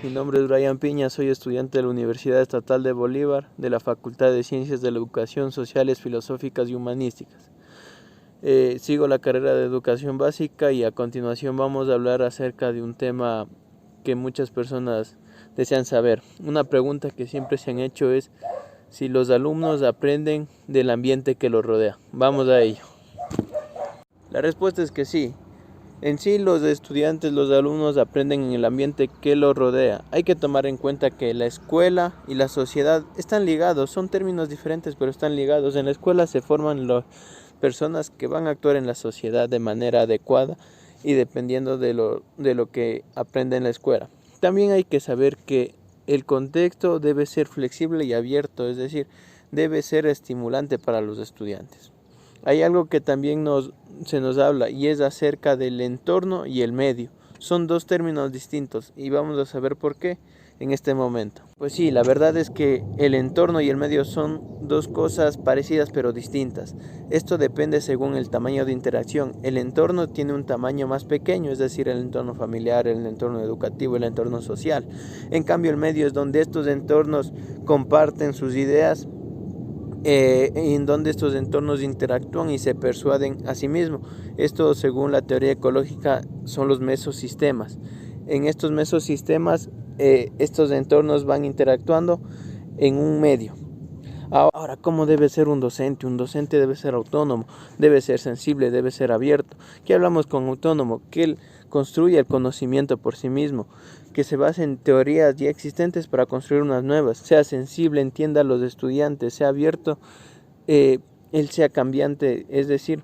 Mi nombre es Brian Piña, soy estudiante de la Universidad Estatal de Bolívar, de la Facultad de Ciencias de la Educación Sociales, Filosóficas y Humanísticas. Sigo la carrera de Educación Básica y a continuación vamos a hablar acerca de un tema que muchas personas desean saber. Una pregunta que siempre se han hecho es si los alumnos aprenden del ambiente que los rodea. Vamos a ello. La respuesta es que sí. En sí, los estudiantes, los alumnos aprenden en el ambiente que los rodea. Hay que tomar en cuenta que la escuela y la sociedad están ligados, son términos diferentes, pero están ligados. En la escuela se forman las personas que van a actuar en la sociedad de manera adecuada y dependiendo de lo que aprenden en la escuela. También hay que saber que el contexto debe ser flexible y abierto, es decir, debe ser estimulante para los estudiantes. Hay algo que también se nos habla y es acerca del entorno y el medio. Son dos términos distintos y vamos a saber por qué en este momento. Pues sí, la verdad es que el entorno y el medio son dos cosas parecidas pero distintas. Esto depende según el tamaño de interacción. El entorno tiene un tamaño más pequeño, es decir, el entorno familiar, el entorno educativo, el entorno social. En cambio, el medio es donde estos entornos comparten sus ideas, en donde estos entornos interactúan y se persuaden a sí mismos. Esto, según la teoría ecológica, son los mesosistemas. En estos mesosistemas, estos entornos van interactuando en un medio. Ahora, ¿cómo debe ser un docente? Un docente debe ser autónomo, debe ser sensible, debe ser abierto. ¿Qué hablamos con autónomo? Que él construya el conocimiento por sí mismo, que se base en teorías ya existentes para construir unas nuevas. Sea sensible, entienda a los estudiantes, sea abierto, él sea cambiante, es decir,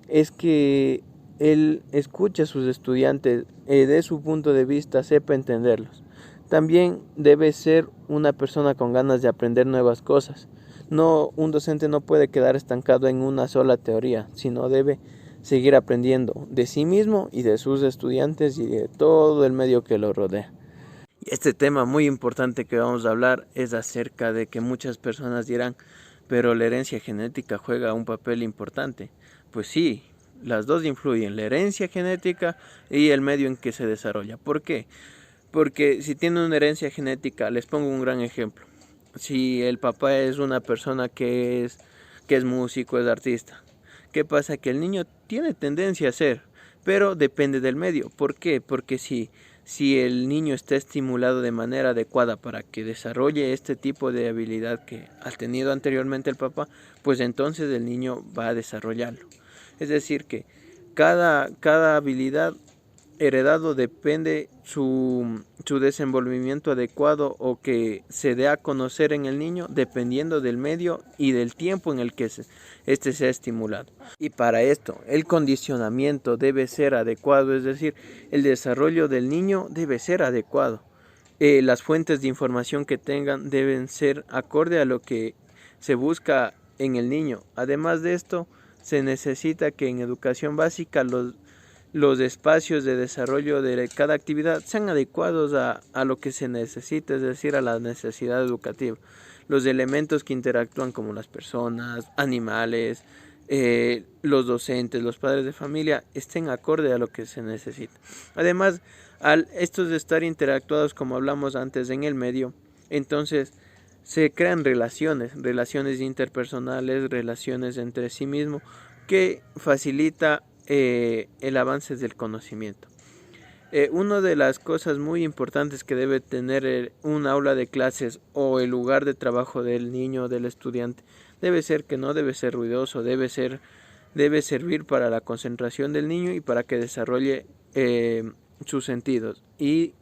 es que él escuche a sus estudiantes, dé su punto de vista, sepa entenderlos. También debe ser una persona con ganas de aprender nuevas cosas. No, un docente no puede quedar estancado en una sola teoría, sino debe seguir aprendiendo de sí mismo y de sus estudiantes y de todo el medio que lo rodea. Y este tema muy importante que vamos a hablar es acerca de que muchas personas dirán, pero la herencia genética juega un papel importante. Pues sí, las dos influyen, la herencia genética y el medio en que se desarrolla. ¿Por qué? Porque si tiene una herencia genética, les pongo un gran ejemplo. Si el papá es una persona que es músico, es artista, ¿qué pasa? Que el niño tiene tendencia a ser, pero depende del medio. ¿Por qué? Porque si el niño está estimulado de manera adecuada para que desarrolle este tipo de habilidad que ha tenido anteriormente el papá, pues entonces el niño va a desarrollarlo. Es decir, que cada habilidad heredado depende su desenvolvimiento adecuado o que se dé a conocer en el niño dependiendo del medio y del tiempo en el que este sea estimulado. Y para esto el condicionamiento debe ser adecuado, es decir, el desarrollo del niño debe ser adecuado. Las fuentes de información que tengan deben ser acorde a lo que se busca en el niño. Además de esto, se necesita que en educación básica los espacios de desarrollo de cada actividad sean adecuados a lo que se necesita, es decir, a la necesidad educativa. Los elementos que interactúan como las personas, animales, los docentes, los padres de familia, estén acorde a lo que se necesita. Además, al estos de estar interactuados, como hablamos antes, en el medio, entonces se crean relaciones interpersonales, relaciones entre sí mismo, que facilita el avance del conocimiento. Una de las cosas muy importantes que debe tener un aula de clases o el lugar de trabajo del niño o del estudiante debe ser que no debe ser ruidoso, debe servir para la concentración del niño y para que desarrolle sus sentidos. Y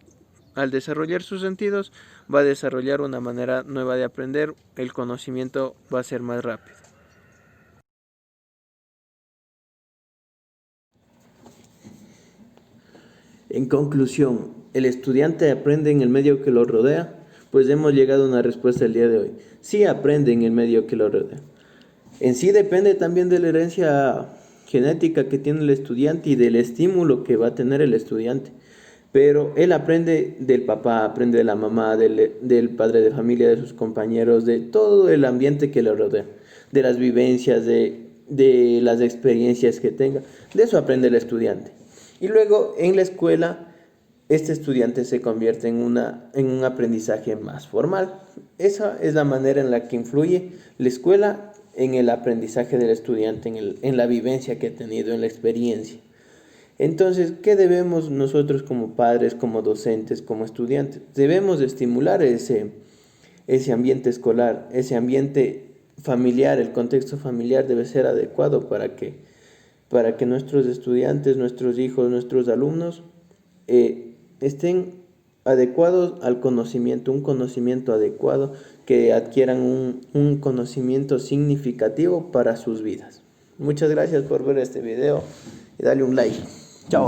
al desarrollar sus sentidos va a desarrollar una manera nueva de aprender, el conocimiento va a ser más rápido. En conclusión, ¿el estudiante aprende en el medio que lo rodea? Pues hemos llegado a una respuesta el día de hoy. Sí aprende en el medio que lo rodea. En sí depende también de la herencia genética que tiene el estudiante y del estímulo que va a tener el estudiante. Pero él aprende del papá, aprende de la mamá, del padre de familia, de sus compañeros, de todo el ambiente que lo rodea, de las vivencias, de las experiencias que tenga. De eso aprende el estudiante. Y luego en la escuela este estudiante se convierte en un aprendizaje más formal. Esa es la manera en la que influye la escuela en el aprendizaje del estudiante, en la vivencia que ha tenido, en la experiencia. Entonces, ¿qué debemos nosotros como padres, como docentes, como estudiantes? Debemos de estimular ese ambiente escolar, ese ambiente familiar. El contexto familiar debe ser adecuado para que nuestros estudiantes, nuestros hijos, nuestros alumnos estén adecuados al conocimiento, un conocimiento adecuado, que adquieran un conocimiento significativo para sus vidas. Muchas gracias por ver este video y dale un like. Chao.